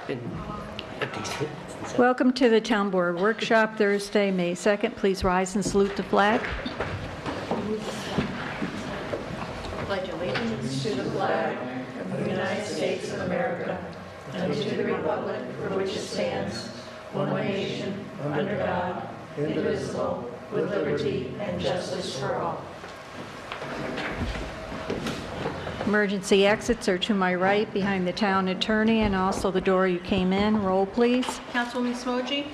been a decent. Welcome to the Town Board Workshop, Thursday, May 2nd. Please rise and salute the flag. Pledge allegiance to the flag of the United States of America and to the republic for which it stands, one nation, under God, indivisible, with liberty and justice for all. Emergency exits are to my right, behind the town attorney, and also the door you came in. Roll, please. Councilwoman Smoji?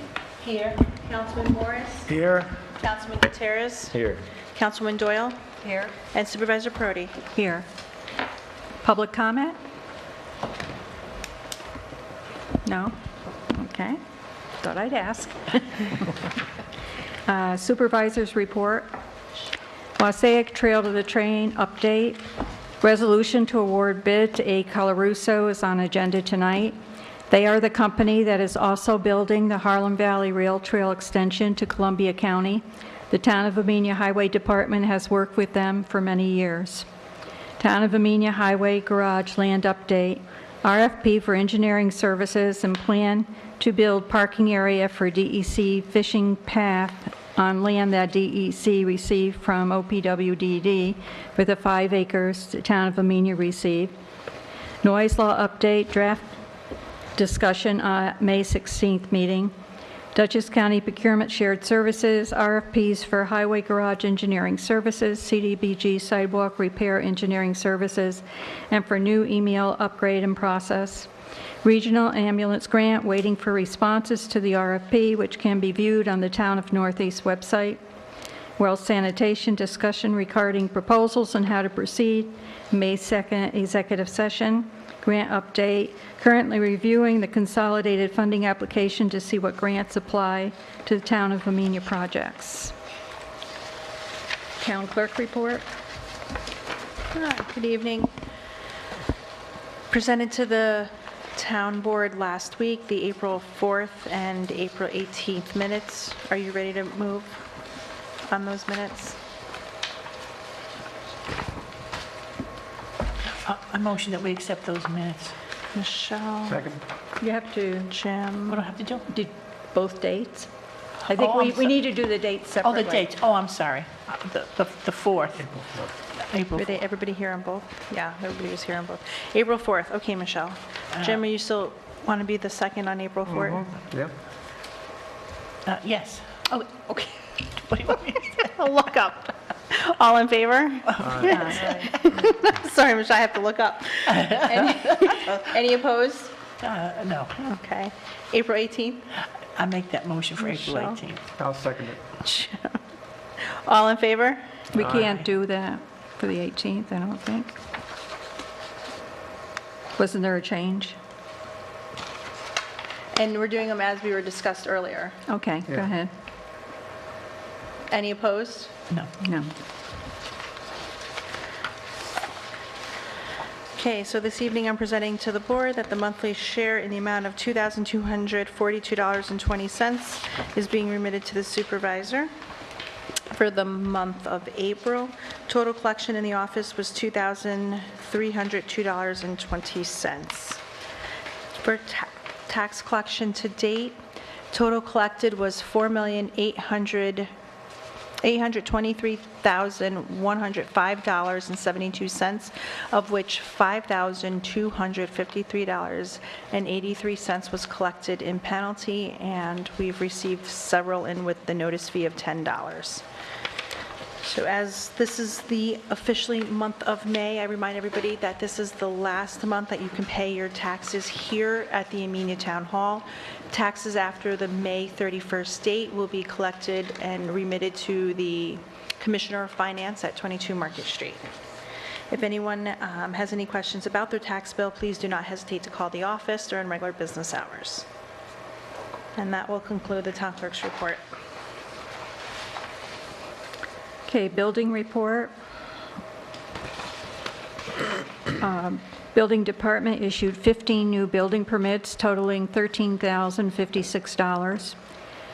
Here. Councilman Morris? Here. Councilman Gutierrez? Here. Councilman Doyle? Here. And Supervisor Prodi? Here. Public comment? No? Okay. Thought I'd ask. Supervisors report. Wassaic Trail to the Train update. Resolution to award bid to A. Colarusso is on agenda tonight. They are the company that is also building the Harlem Valley Rail Trail extension to Columbia County. The Town of Amenia Highway Department has worked with them for many years. Town of Amenia Highway Garage land update. RFP for engineering services and plan to build parking area for DEC fishing path on land that DEC received from OPWDD for the 5 acres the Town of Amenia received. Noise law update, draft discussion May 16th meeting. Dutchess County Procurement Shared Services, RFPs for Highway Garage Engineering Services, CDBG Sidewalk Repair Engineering Services, and for new email upgrade and process. Regional Ambulance Grant, waiting for responses to the RFP, which can be viewed on the Town of Northeast website. Well sanitation discussion regarding proposals and how to proceed. May 2nd executive session. Grant update. Currently reviewing the consolidated funding application to see what grants apply to the Town of Amenia projects. Town clerk report. Good evening. Presented to the Town Board last week, the April 4th and April 18th minutes. Are you ready to move on those minutes? A motion that we accept those minutes. Michelle? Second. You have to Jim? What do I have to do? do both dates. I think Oh, I'm we need to do the dates separately. Oh, the dates. Oh, I'm sorry. The 4th. April 4th. Everybody here on both? Yeah, everybody was here on both. April 4th. Okay, Michelle. Jim, are you still want to be the second on April 4th? Yep. Yes. Oh, okay. What do you want me to say? I'll look up. All in favor? Sorry, Michelle, I have to look up. Any opposed? No. Okay. April 18th? I make that motion for April Michelle? 18th. I'll second it. All in favor? We can't do that for the 18th, I don't think. Wasn't there a change? And we're doing them as we were discussed earlier. Okay, go Yeah. ahead. Any opposed? No. No. Okay, so this evening I'm presenting to the board that the monthly share in the amount of $2,242.20 is being remitted to the supervisor for the month of April. Total collection in the office was $2,302.20. For tax collection to date, total collected was $823,105.72, of which $5,253.83 was collected in penalty, and we've received several in with the notice fee of $10. So as this is the officially month of May, I remind everybody that this is the last month that you can pay your taxes here at the Amenia Town Hall. Taxes after the May 31st date will be collected and remitted to the Commissioner of Finance at 22 Market Street. If anyone has any questions about their tax bill, please do not hesitate to call the office during regular business hours. And that will conclude the town clerk's report. Okay, building report. Building department issued 15 new building permits totaling $13,056.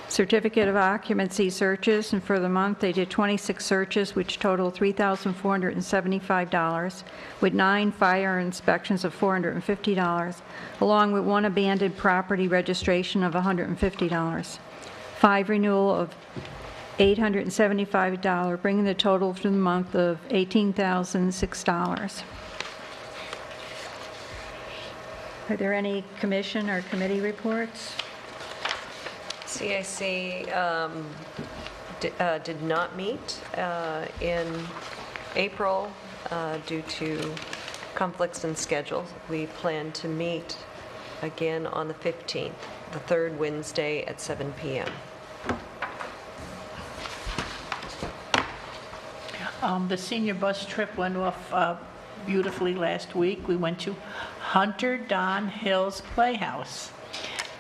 Certificate of occupancy searches, and for the month, they did 26 searches, which totaled $3,475, with 9 fire inspections of $450, along with 1 abandoned property registration of $150, 5 renewal of $875, bringing the total for the month of $18,006. Are there any commission or committee reports? CAC did not meet in April due to conflicts in schedule. We plan to meet again on the 15th, the third Wednesday at 7 p.m. The senior bus trip went off beautifully last week. We went to Hunter Don Hill's Playhouse,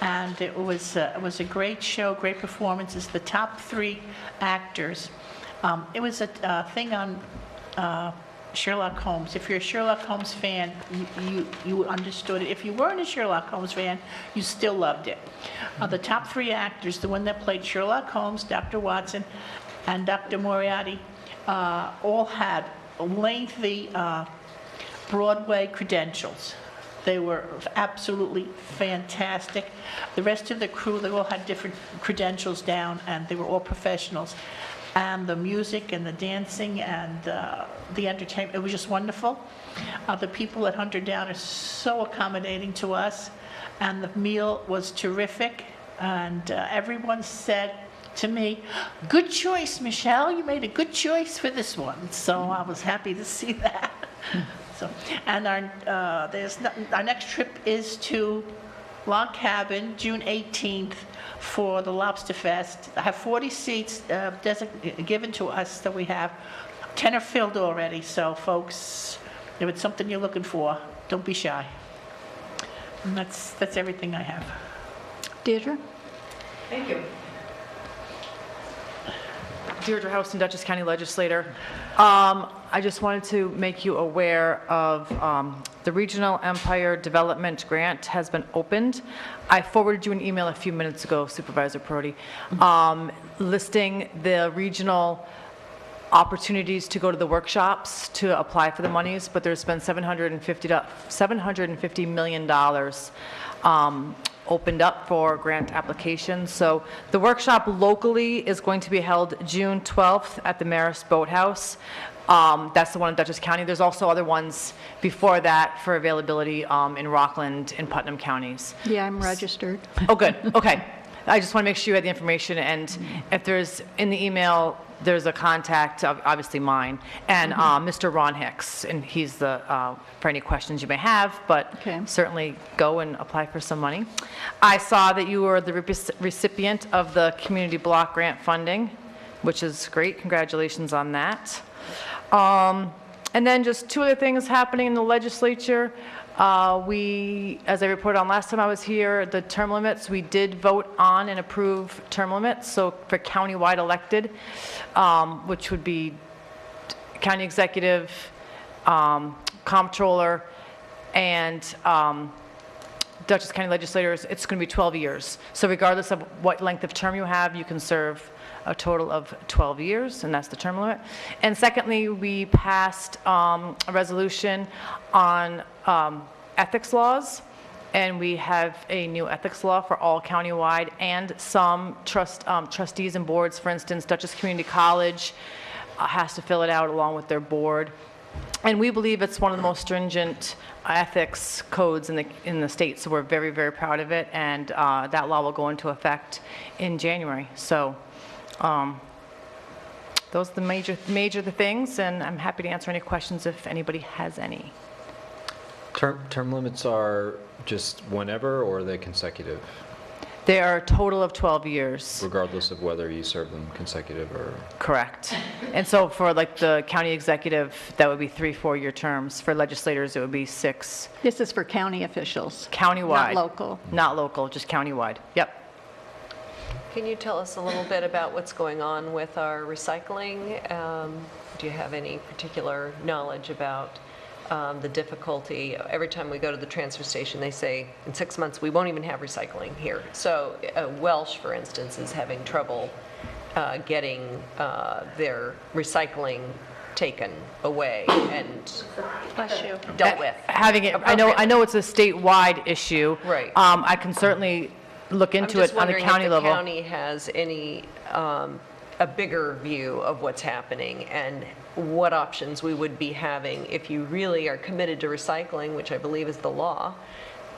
and it was a great show, great performances. The top 3 actors. It was a thing on Sherlock Holmes. If you're a Sherlock Holmes fan, you understood it. If you weren't a Sherlock Holmes fan, you still loved it. The top 3 actors, the one that played Sherlock Holmes, Dr. Watson, and Dr. Moriarty, all had lengthy Broadway credentials. They were absolutely fantastic. The rest of the crew, they all had different credentials down, and they were all professionals. And the music and the dancing and the entertainment, it was just wonderful. The people at Hunter Down are so accommodating to us, and the meal was terrific. And everyone said to me, "Good choice, Michelle. You made a good choice for this one." So I was happy to see that. So, and our next trip is to Log Cabin, June 18th, for the Lobster Fest. I have 40 seats given to us that we have. 10 are filled already, so folks, if it's something you're looking for, don't be shy. And that's everything I have. Deirdre? Thank you. Deirdre Houston, Dutchess County Legislator. I just wanted to make you aware of the Regional Empire Development Grant has been opened. I forwarded you an email a few minutes ago, Supervisor Prodi, listing the regional opportunities to go to the workshops to apply for the monies, but there's been $750 million opened up for grant applications. So the workshop locally is going to be held June 12th at the Marist Boathouse. That's the one in Dutchess County. There's also other ones before that for availability in Rockland and Putnam counties. Yeah, I'm registered. Oh, good. Okay. I just want to make sure you had the information, and if there's, in the email, there's a contact, obviously mine, and Mr. Ron Hicks, and he's the, for any questions you may have, but Okay. certainly go and apply for some money. I saw that you were the recipient of the Community Block Grant funding, which is great. Congratulations on that. And then just 2 other things happening in the legislature. We, as I reported on last time I was here, the term limits, we did vote on and approve term limits. So for countywide elected, which would be county executive, comptroller, and Dutchess County legislators, it's going to be 12 years. So regardless of what length of term you have, you can serve a total of 12 years, and that's the term limit. And secondly, we passed a resolution on ethics laws, and we have a new ethics law for all countywide and some trustees and boards. For instance, Dutchess Community College has to fill it out along with their board. And we believe it's one of the most stringent ethics codes in the state, so we're very, very proud of it, and that law will go into effect in January. So those are the major things, and I'm happy to answer any questions if anybody has any. Term limits are just whenever, or are they consecutive? They are a total of 12 years. Regardless of whether you serve them consecutive or? Correct. And so for like the county executive, that would be 3 4-year terms. For legislators, it would be 6. This is for county officials. Countywide. Not local. Not local, just countywide. Yep. Can you tell us a little bit about what's going on with our recycling? Do you have any particular knowledge about the difficulty. Every time we go to the transfer station, they say, in 6 months, we won't even have recycling here. So Welsh, for instance, is having trouble getting their recycling taken away and Bless you. dealt with. Having it, I know it's a statewide issue. Right. I can certainly look into it on the county I'm just wondering if level. the county has any, a bigger view of what's happening and what options we would be having if you really are committed to recycling, which I believe is the law.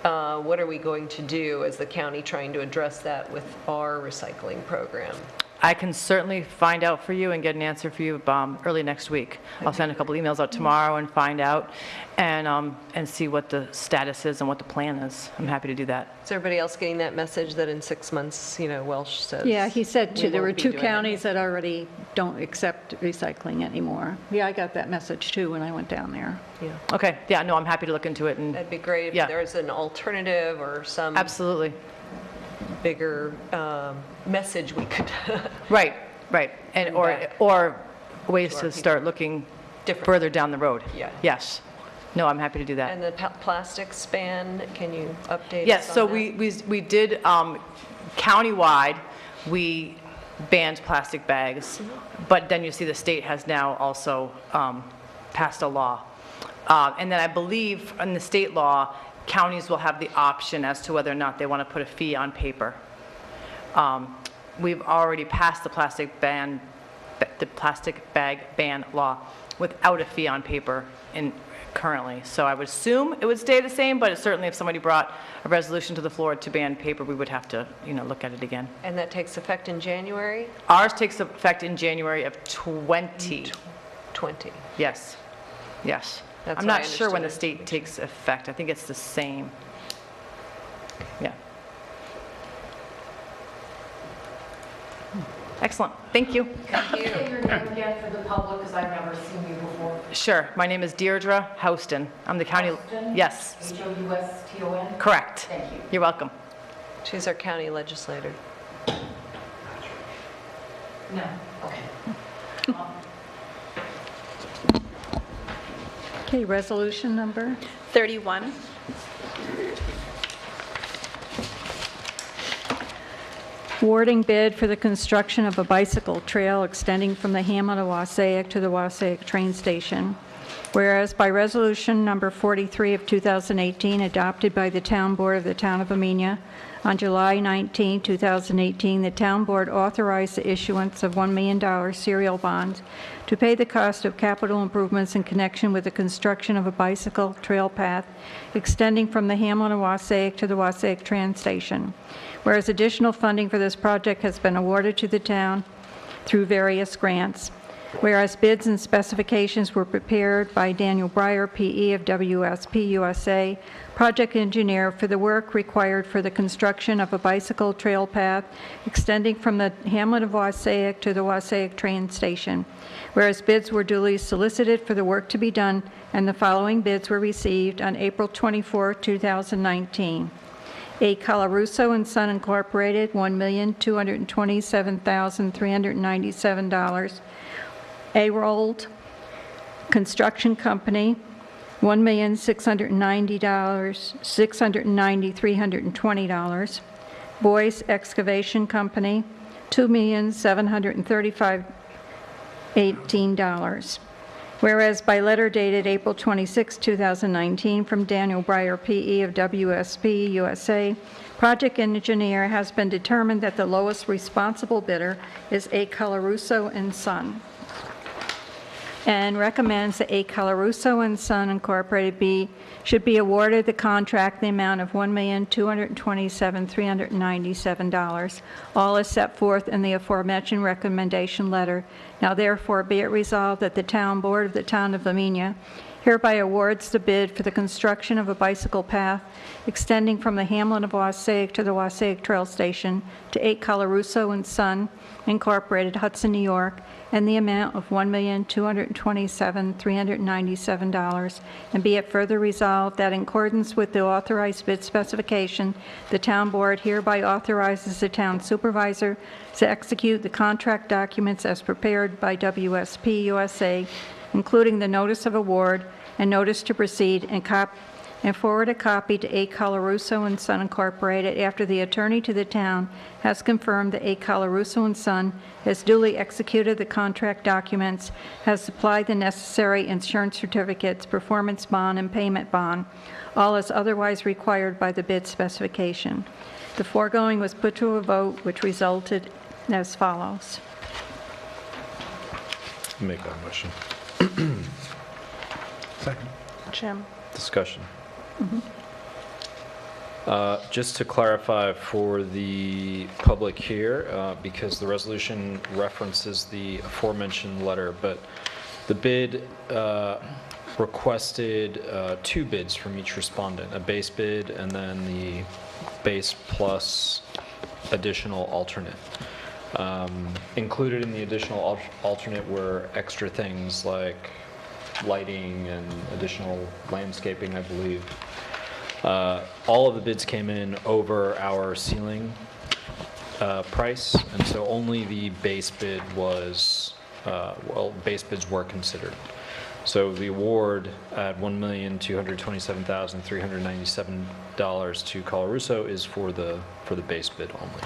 What are we going to do as the county trying to address that with our recycling program? I can certainly find out for you and get an answer for you early next week. I'll send a couple emails out tomorrow and find out and see what the status is and what the plan is. I'm happy to do that. Is everybody else getting that message that in 6 months, Welsh says? Yeah, he said we there were won't be 2 doing counties that already don't accept recycling anymore. Yeah, I got that message too when I went down there. Yeah. Okay, yeah, no, I'm happy to look into it and, That'd be great if Yeah. there's an alternative or some absolutely. bigger message we could Right, and Bring or back or ways to our to start looking Different. further down the road. Yeah. Yes. No, I'm happy to do that. And the plastics ban, can you update Yes, us so on that? we did, countywide, we banned plastic bags, but then you see the state has now also passed a law. And then I believe in the state law, counties will have the option as to whether or not they want to put a fee on paper. We've already passed the plastic bag ban law without a fee on paper currently. So I would assume it would stay the same, but certainly if somebody brought a resolution to the floor to ban paper, we would have to, look at it again. And that takes effect in January Ours takes effect in January of 20. 20? Yes, yes. That's I'm what I not sure when the understood. state takes effect. I think it's the same. Yeah. Excellent. Thank you. Thank you. Say your name again for the public, because I've never seen you before. Sure. My name is Deirdre Houston. I'm the county. Houston? Yes. Houston? Correct. Thank you. You're welcome. She's our county legislator. No, okay. Okay, resolution number? 31. Awarding bid for the construction of a bicycle trail extending from the hamlet of Wassaic to the Wassaic train station. Whereas by resolution number 43 of 2018, adopted by the Town Board of the Town of Amenia on July 19, 2018, the Town Board authorized the issuance of $1 million serial bonds to pay the cost of capital improvements in connection with the construction of a bicycle trail path extending from the hamlet of Wassaic to the Wassaic train station. Whereas additional funding for this project has been awarded to the town through various grants. Whereas bids and specifications were prepared by Daniel Breyer, PE of WSP USA, project engineer for the work required for the construction of a bicycle trail path extending from the hamlet of Wassaic to the Wassaic train station. Whereas bids were duly solicited for the work to be done, and the following bids were received on April 24, 2019. A. Colarusso and Son Incorporated, $1,227,397. A-Rolled Construction Company, $1,690,320. Boyce Excavation Company, $2,735,018. Whereas by letter dated April 26, 2019, from Daniel Breyer, PE of WSP USA, project engineer has been determined that the lowest responsible bidder is A. Colarusso and Son, and recommends that A. Colarusso and Son Incorporated should be awarded the contract in the amount of $1,227,397, all as set forth in the aforementioned recommendation letter. Now therefore be it resolved that the Town Board of the Town of Amenia hereby awards the bid for the construction of a bicycle path extending from the hamlet of Wassaic to the Wassaic Trail Station to A. Colarusso and Son Incorporated, Hudson, New York, and the amount of $1,227,397, and be it further resolved that in accordance with the authorized bid specification, the Town Board hereby authorizes the Town Supervisor to execute the contract documents as prepared by WSP USA, including the notice of award and notice to proceed and forward a copy to A. Colarusso and Son Incorporated after the attorney to the town has confirmed that A. Colarusso and Son has duly executed the contract documents, has supplied the necessary insurance certificates, performance bond, and payment bond, all as otherwise required by the bid specification. The foregoing was put to a vote, which resulted as follows. Make that motion. Second. Jim? Discussion. Just to clarify for the public here, because the resolution references the aforementioned letter, but the bid requested 2 bids from each respondent, a base bid and then the base plus additional alternate. Included in the additional alternate were extra things like lighting and additional landscaping, I believe. All of the bids came in over our ceiling price, and so only the base bid was, base bids were considered. So the award at $1,227,397 to Colarusso is for the base bid only.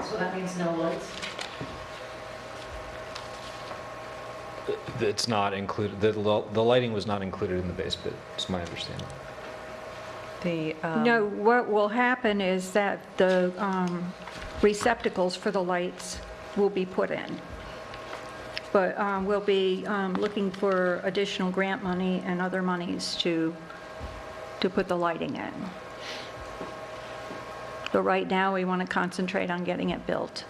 So that means no lights? It's not included, the lighting was not included in the base bid, is my understanding. The, No, what will happen is that the receptacles for the lights will be put in. But we'll be looking for additional grant money and other monies to put the lighting in. But right now, we want to concentrate on getting it built.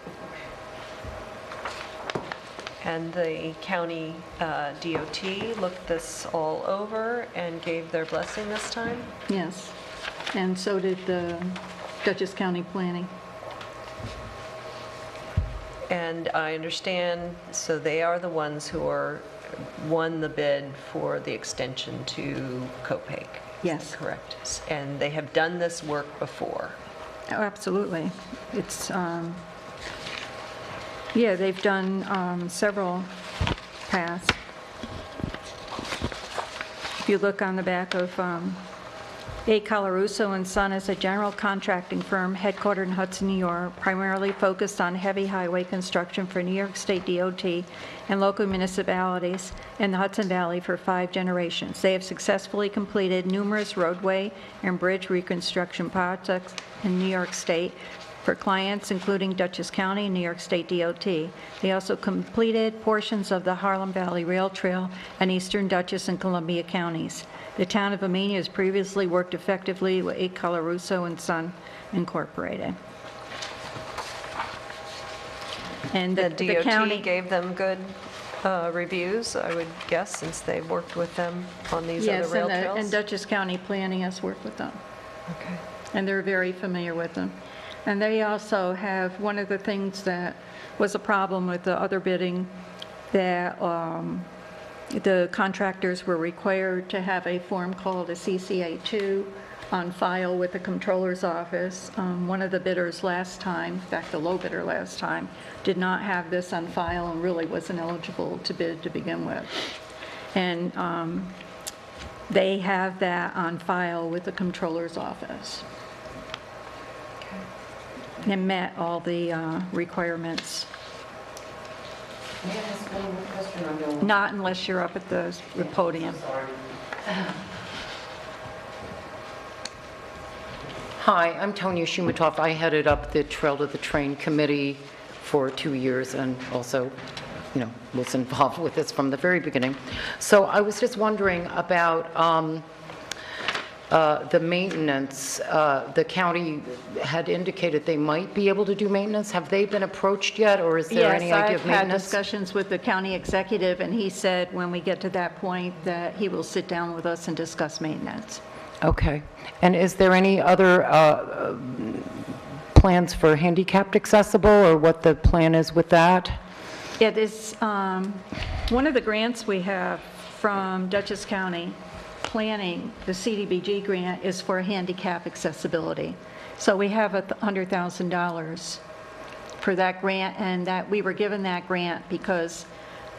And the county DOT looked this all over and gave their blessing this time? Yes, and so did the Dutchess County Planning. And I understand, so they are the ones who won the bid for the extension to Copake? Yes. Correct. And they have done this work before? Oh, absolutely. It's, yeah, they've done several paths. If you look on the back of A. Colarusso and Son is a general contracting firm headquartered in Hudson, New York, primarily focused on heavy highway construction for New York State DOT and local municipalities in the Hudson Valley for 5 generations. They have successfully completed numerous roadway and bridge reconstruction projects in New York State for clients including Dutchess County and New York State DOT. They also completed portions of the Harlem Valley Rail Trail and Eastern Dutchess and Columbia counties. The town of Amenia has previously worked effectively with A. Colarusso and Son Incorporated. And The the DOT county gave them good reviews, I would guess, since they've worked with them on these other Yes, rail and trails? Dutchess County Planning has worked with them, Okay. and they're very familiar with them. And they also have, one of the things that was a problem with the other bidding, that the contractors were required to have a form called a CCA2 on file with the comptroller's office. One of the bidders last time, in fact, the low bidder last time, did not have this on file and really wasn't eligible to bid to begin with. And they have that on file with the comptroller's office. And met all the requirements. May I ask one more question on your... Not unless you're up at the podium. Sorry. Hi, I'm Tonya Shumatoff. I headed up the Trail to the Train Committee for 2 years and also, was involved with this from the very beginning. So I was just wondering about the maintenance. The county had indicated they might be able to do maintenance. Have they been approached yet, or is there any idea of Yes, I've had maintenance? discussions with the county executive, and he said when we get to that point that he will sit down with us and discuss maintenance. Okay. And is there any other plans for handicapped accessible, or what the plan is with that? It is one of the grants we have from Dutchess County Planning, the CDBG grant, is for handicap accessibility. So we have $100,000 for that grant, and that we were given that grant because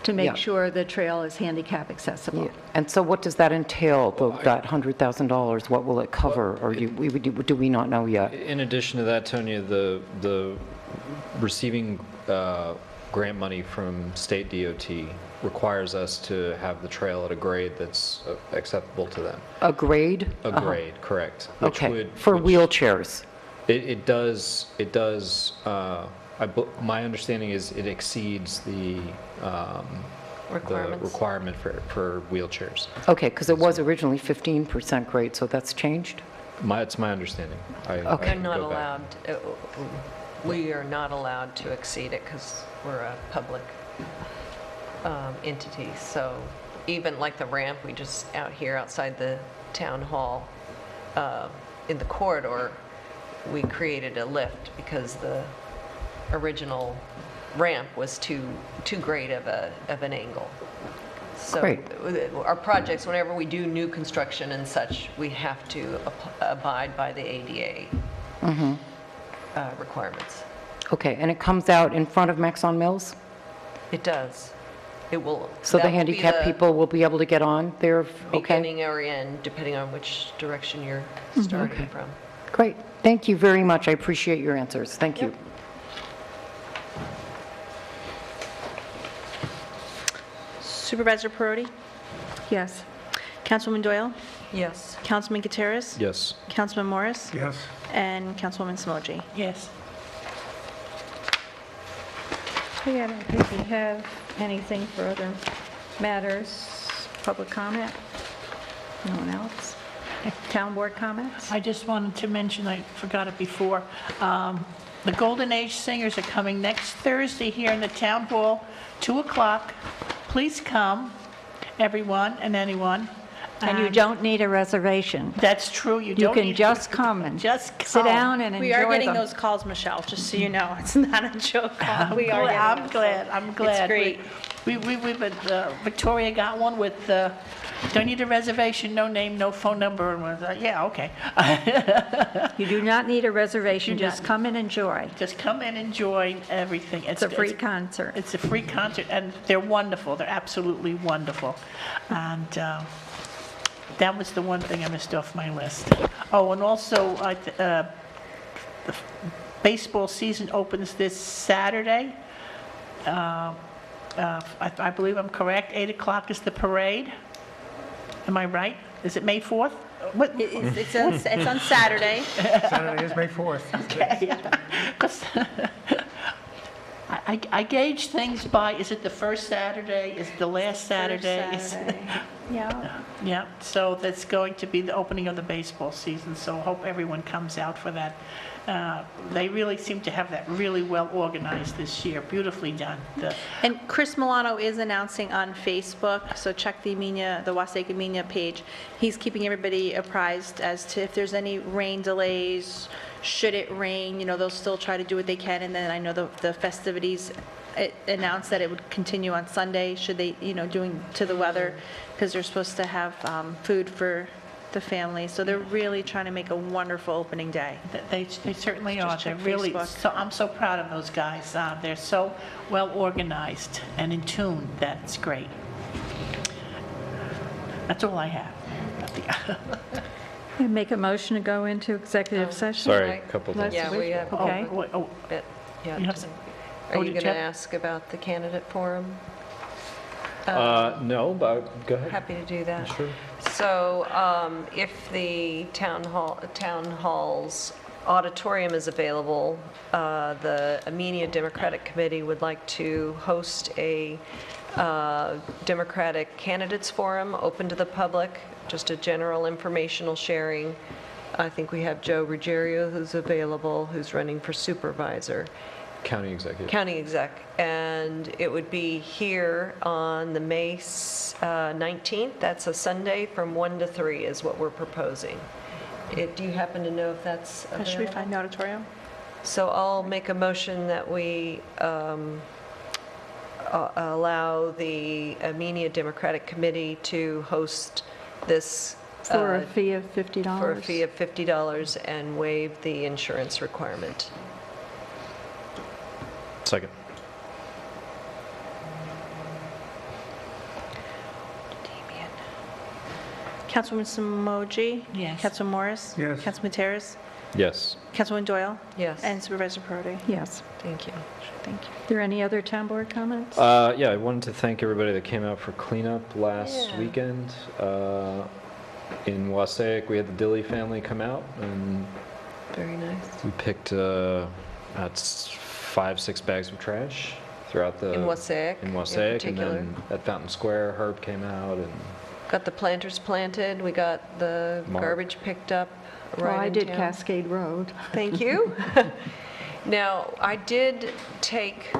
to Yeah. make sure the trail is handicap accessible. And so what does that entail, that $100,000? What will it cover, or do we not know yet? In addition to that, Tonya, the receiving grant money from state DOT requires us to have the trail at a grade that's acceptable to them. A grade? A grade, correct. Which Okay, would- for which- wheelchairs? It does, my understanding is it exceeds the Requirements. requirement for wheelchairs. Okay, because it was originally 15% grade, so that's changed? It's my understanding. I Okay. They're can not go back. allowed, we are not allowed to exceed it because we're a public entity. So even like the ramp, we just out here outside the town hall, in the corridor, we created a lift because the original ramp was too great of an angle. So Great. our projects, whenever we do new construction and such, we have to abide by the ADA requirements. Okay, and it comes out in front of Maxon Mills? It does. It will. So that the will be handicapped people will be able to get on there? Okay, Beginning or end, depending on which direction you're starting from. great. Thank you very much. I appreciate your answers. Thank you. Supervisor Perotti? Yes. Councilwoman Doyle? Yes. Councilman Gutierrez? Yes. Councilman Morris? Yes. And Councilwoman Smoji. Yes. Okay, I don't think we have anything for other matters. Public comment? No one else? Town board comments? I just wanted to mention, I forgot it before, the Golden Age Singers are coming next Thursday here in the Town Hall, 2 o'clock. Please come, everyone and anyone. And you don't need a reservation. That's true, you You don't can need- just come and Just sit come. down and enjoy We are getting them. those calls, Michelle, just so you know. It's not a joke call. We are getting I'm those. glad, I'm glad. It's great. We've been, Victoria got one with, don't need a reservation, no name, no phone number, and was like, yeah, okay. You do not need a reservation, Do not. just come and enjoy. Just come and enjoy everything. It's a free concert. It's a free concert, and they're wonderful. They're absolutely wonderful. And that was the one thing I missed off my list. Oh, and also, the baseball season opens this Saturday. I believe I'm correct. 8 o'clock is the parade. Am I right? Is it May 4th? What? It's on Saturday. Saturday is May 4th. Okay. 'Cause I gauge things by, is it the first Saturday? Is it the last Saturday? Yeah. Yeah, so that's going to be the opening of the baseball season, so hope everyone comes out for that. They really seem to have that really well organized this year, beautifully done. And Chris Milano is announcing on Facebook, so check the Wasaga Amenia page. He's keeping everybody apprised as to if there's any rain delays, should it rain, they'll still try to do what they can. And then I know the festivities, it announced that it would continue on Sunday, should they, doing to the weather, because they're supposed to have food for the family. So they're really trying to make a wonderful opening day. They certainly are. Just They're check really, Facebook. I'm so proud of those guys. They're so well organized and in tune. That's great. That's all I have. I make a motion to go into executive session. Sorry, Right. a couple Let's things. Yeah, we have Okay. Oh, bit, yeah. You have some- Are oh, you did going you to have- ask about the candidate forum? No, but go ahead. Happy to do that. Sure. So if the town hall's auditorium is available, the Amenia Democratic Committee would like to host a Democratic Candidates Forum open to the public, just a general informational sharing. I think we have Joe Ruggiero who's available, who's running for supervisor. County executive. County exec, and it would be here on the May 19th. That's a Sunday from 1 to 3 is what we're proposing. Do you happen to know if that's available? Should we find the auditorium? So I'll make a motion that we allow the Amenia Democratic Committee to host this For a fee of $50. for a fee of $50 and waive the insurance requirement. Second. Damian. Councilwoman Samoji? Yes. Councilman Morris? Yes. Councilman Terrace? Yes. Councilwoman Doyle? Yes. And Supervisor Perotti? Yes. Thank you. Thank you. Are there any other town board comments? Yeah, I wanted to thank everybody that came out for cleanup last Yeah. weekend. In Wassaic, we had the Dilly family come out, and Very nice. we picked that's 5-6 bags of trash throughout the In Wassaic, in in Wassaic, and particular. then at Fountain Square, Herb came out, and Got the planters planted, we got the Mark. garbage picked up Well, right I in did town. Cascade Road. Thank you. Now, I did take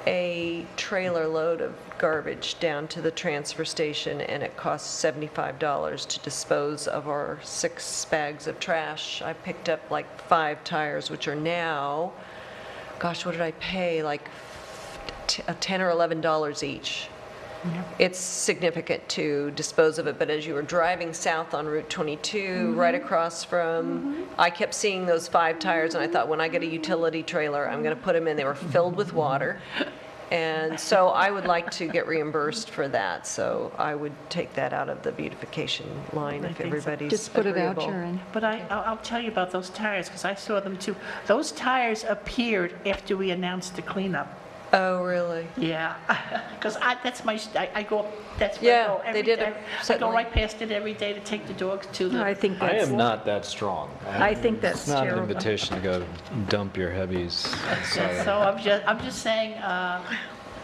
a trailer load of garbage down to the transfer station, and it cost $75 to dispose of our 6 bags of trash. I picked up like 5 tires, which are now, gosh, what did I pay? Like $10 or $11 each. It's significant to dispose of it, but as you were driving south on Route 22, right across from, I kept seeing those 5 tires, and I thought, when I get a utility trailer, I'm going to put them in. They were filled with water. And so I would like to get reimbursed for that, so I would take that out of the beautification line I if think so. everybody's Just put a agreeable. voucher in. But I'll tell you about those tires, because I saw them too. Those tires appeared after we announced the cleanup. Oh, really? Yeah, because that's I go, that's where I Yeah, go they every did day. it, I go certainly. right past it every day to take the dogs to the. I think I that's, am not that strong. I think that's It's not an terrible. invitation to go dump your heavies. So I'm just saying,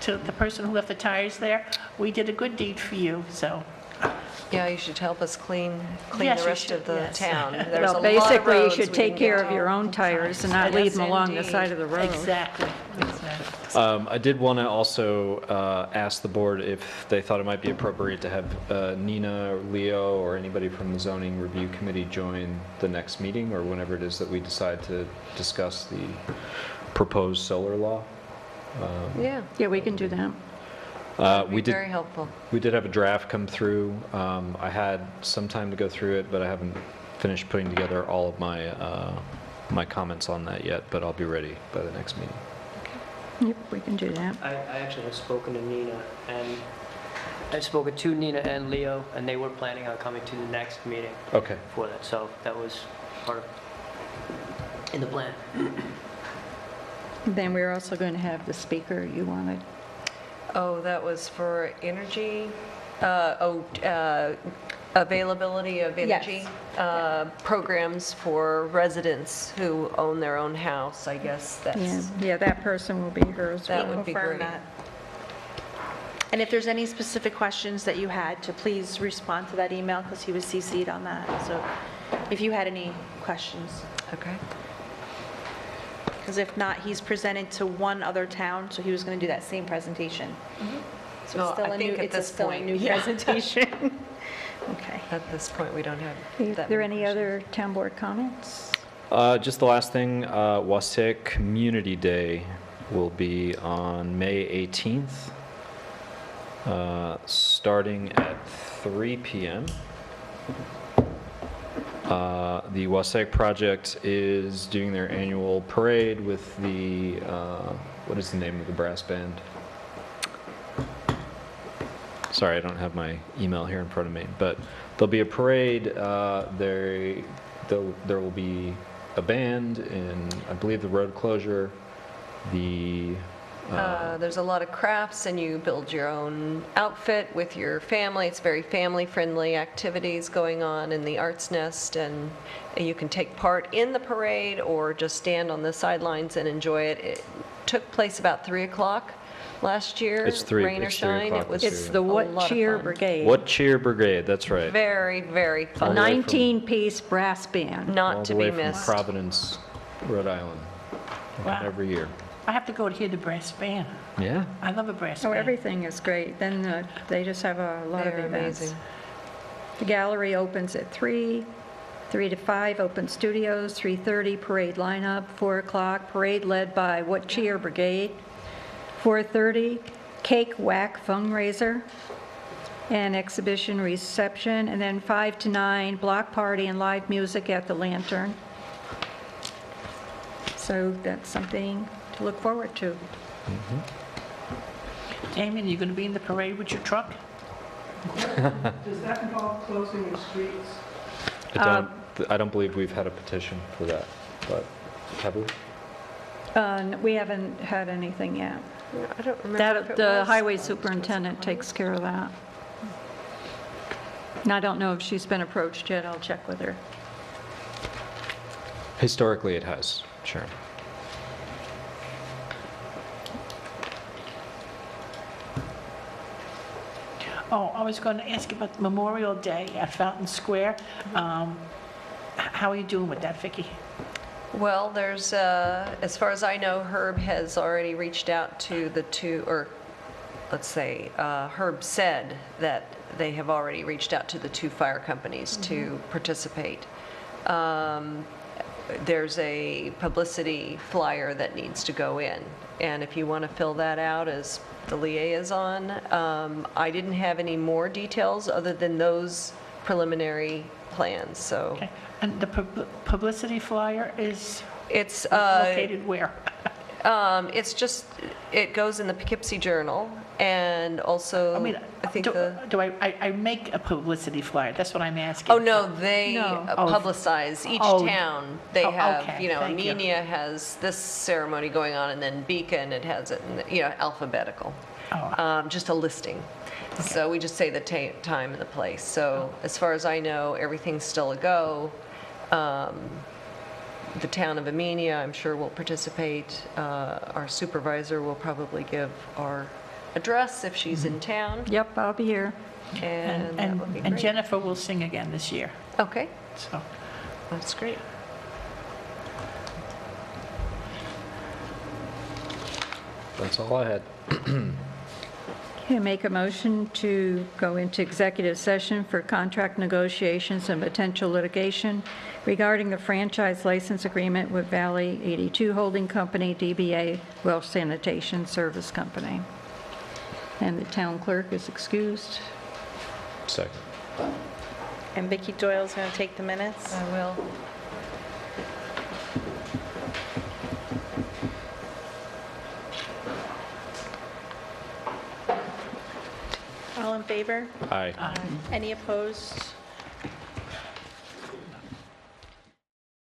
to the person who left the tires there, we did a good deed for you, so. Yeah, you should help us clean Yes, the you rest should, of the yes. town. There's a well, lot of basically, you roads should we take can care get of to. your own tires and not Yes, leave them along the indeed. side of the road. Exactly. I did want to also ask the board if they thought it might be appropriate to have Nina or Leo or anybody from the zoning review committee join the next meeting, or whenever it is that we decide to discuss the proposed solar law. Yeah, Yeah, we can do that. that'd We be did very helpful. we did have a draft come through. I had some time to go through it, but I haven't finished putting together all of my my comments on that yet, but I'll be ready by the next meeting. Yep, we can do that. I actually have spoken to Nina, and I've spoken to Nina and Leo, and they were planning on coming to the next meeting Okay. for that, so that was part of, in the plan. Then we're also going to have the speaker you wanted. Oh, that was for energy, availability of energy programs for residents who own their own house, I guess Yeah, that's, yeah, that person will be here as that well. would be Confirm great. that. And if there's any specific questions that you had, to please respond to that email, because he was CC'd on that. So if you had any questions, Okay. because if not, he's presented to one other town, so he was going to do that same presentation. So Well, it's still I a new, think at it's this still a point, new yeah. presentation. Okay. At this point, we don't have Are that there many any questions. other town board comments? Just the last thing, Wassaic Community Day will be on May 18th, starting at 3 p.m. The Wassaic Project is doing their annual parade with the, what is the name of the brass band? Sorry, I don't have my email here in front of me, but there'll be a parade. There will be a band in, I believe, the road closure. There's a lot of crafts, and you build your own outfit with your family. It's very family-friendly activities going on in the Arts Nest, and you can take part in the parade or just stand on the sidelines and enjoy it. It took place about 3 o'clock last year. It's 3 Rain or it's 3 shine, o'clock it was this It's year. the a What lot of Cheer fun. Brigade. What Cheer Brigade, that's right. Very, very fun. the way from- 19-piece brass band. All Not to the way be from missed. Providence, Rhode Island, Wow. every year. I have to go to hear the brass band. Yeah. I love a brass Oh, band. everything is great. Then they just have a lot of They're events. amazing. The gallery opens at 3, 3 to 5, open studios, 3:30, parade lineup, 4 o'clock, parade led by What Cheer Brigade, 4:30, cake whack fundraiser, and exhibition reception, and then 5 to 9, block party and live music at the Lantern. So that's something to look forward to. Damien, you going to be in the parade with your truck? Does that involve closing the streets? I don't believe we've had a petition for that, but have we? We haven't had anything yet. I don't remember if That, it the was. highway superintendent takes care of that. And I don't know if she's been approached yet, I'll check with her. Historically, it has, sure. Oh, I was going to ask you about Memorial Day at Fountain Square. How are you doing with that, Vicki? Well, there's, as far as I know, Herb has already reached out to the two, or let's say, Herb said that they have already reached out to the two fire companies to participate. There's a publicity flyer that needs to go in, and if you want to fill that out as the liaison, I didn't have any more details other than those preliminary plans, so. Okay. And the publicity flyer is It's, located where? it's just, it goes in the Poughkeepsie Journal, and also, I mean, I think do I make a publicity flyer? That's what I'm asking. oh, no, they No. publicize each Oh. town. They Oh, have, okay, you know, thank you. Amenia has this ceremony going on, and then Beacon, it has it, in, you know, alphabetical. Oh. Just a listing. So we just say the time and the place. So as far as I know, everything's still a go. The town of Amenia, I'm sure, will participate. Our supervisor will probably give our address if she's in town, Yep, I'll be here. and that would be And great. Jennifer will sing again this year, Okay, so. that's great. That's all I had. Okay, make a motion to go into executive session for contract negotiations and potential litigation regarding the franchise license agreement with Valley 82 Holding Company, DBA Welsh Sanitation Service Company. And the town clerk is excused. Second. And Vicki Doyle's going to take the minutes. I will. All in favor? Aye. Any opposed?